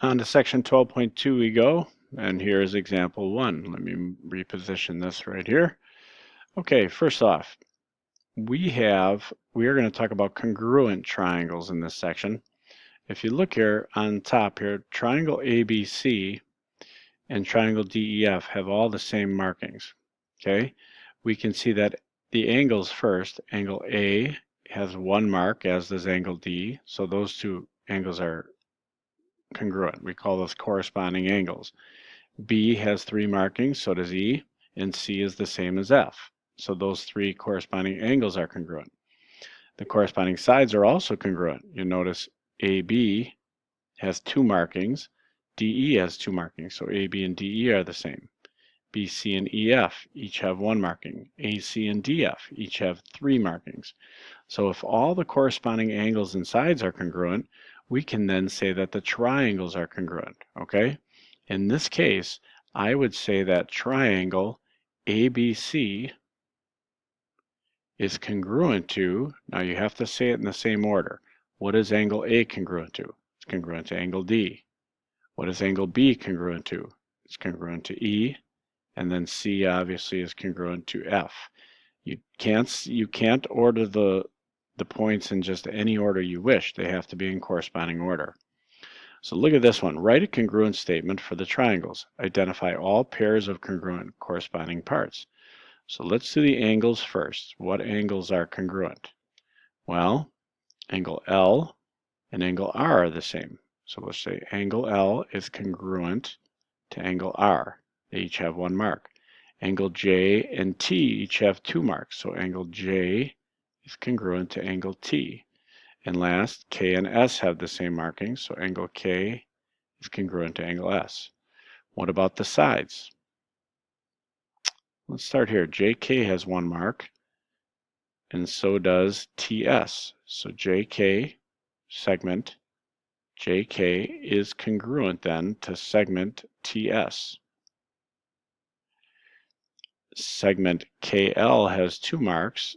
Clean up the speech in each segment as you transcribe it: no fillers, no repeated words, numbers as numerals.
On to section 12.2 we go, and here is example 1. Let me reposition this right here. Okay, first off, we are going to talk about congruent triangles in this section. If you look here on top here, triangle ABC and triangle DEF have all the same markings. Okay, we can see that the angles first, angle A has one mark, as does angle D, so those two angles are congruent. We call those corresponding angles. B has 3 markings, so does E, and C is the same as F. So those 3 corresponding angles are congruent. The corresponding sides are also congruent. You notice AB has 2 markings, DE has 2 markings, so AB and DE are the same. BC and EF each have 1 marking. AC and DF each have 3 markings. So if all the corresponding angles and sides are congruent, we can then say that the triangles are congruent, okay? In this case, I would say that triangle ABC is congruent to, now you have to say it in the same order. What is angle A congruent to? It's congruent to angle D. What is angle B congruent to? It's congruent to E, and then C obviously is congruent to F. You can't order the points in just any order you wish. They have to be in corresponding order. So look at this one. Write a congruent statement for the triangles. Identify all pairs of congruent corresponding parts. So let's do the angles first. What angles are congruent? Well, angle L and angle R are the same. So let's say angle L is congruent to angle R. They each have 1 mark. Angle J and T each have 2 marks. So angle J is congruent to angle T. And last, K and S have the same markings, so angle K is congruent to angle S. What about the sides? Let's start here. JK has 1 mark, and so does TS. So JK, segment JK is congruent then to segment TS. Segment KL has 2 marks,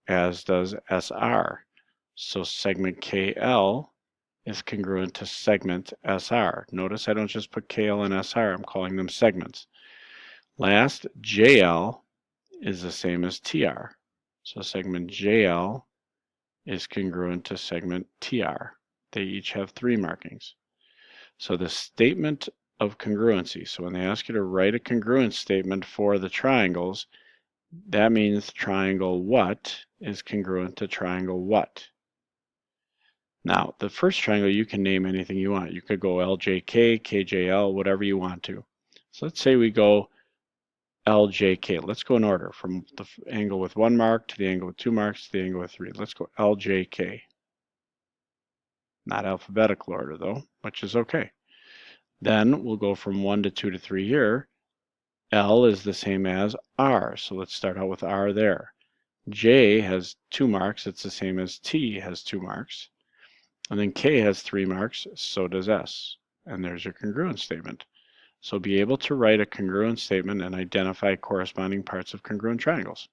as does SR. So segment KL is congruent to segment SR. Notice I don't just put KL and SR, I'm calling them segments. Last, JL is the same as TR. So segment JL is congruent to segment TR. They each have 3 markings. So the statement of congruency, so when they ask you to write a congruence statement for the triangles, that means triangle what is congruent to triangle what. Now, the first triangle, you can name anything you want. You could go LJK, KJL, whatever you want to. So let's say we go LJK. Let's go in order from the angle with 1 mark to the angle with 2 marks to the angle with 3. Let's go LJK. Not alphabetical order though, which is okay. Then we'll go from 1 to 2 to 3 here. L is the same as R, so let's start out with R there. J has 2 marks. It's the same as T has 2 marks. And then K has 3 marks, so does S. And there's your congruence statement. So be able to write a congruent statement and identify corresponding parts of congruent triangles.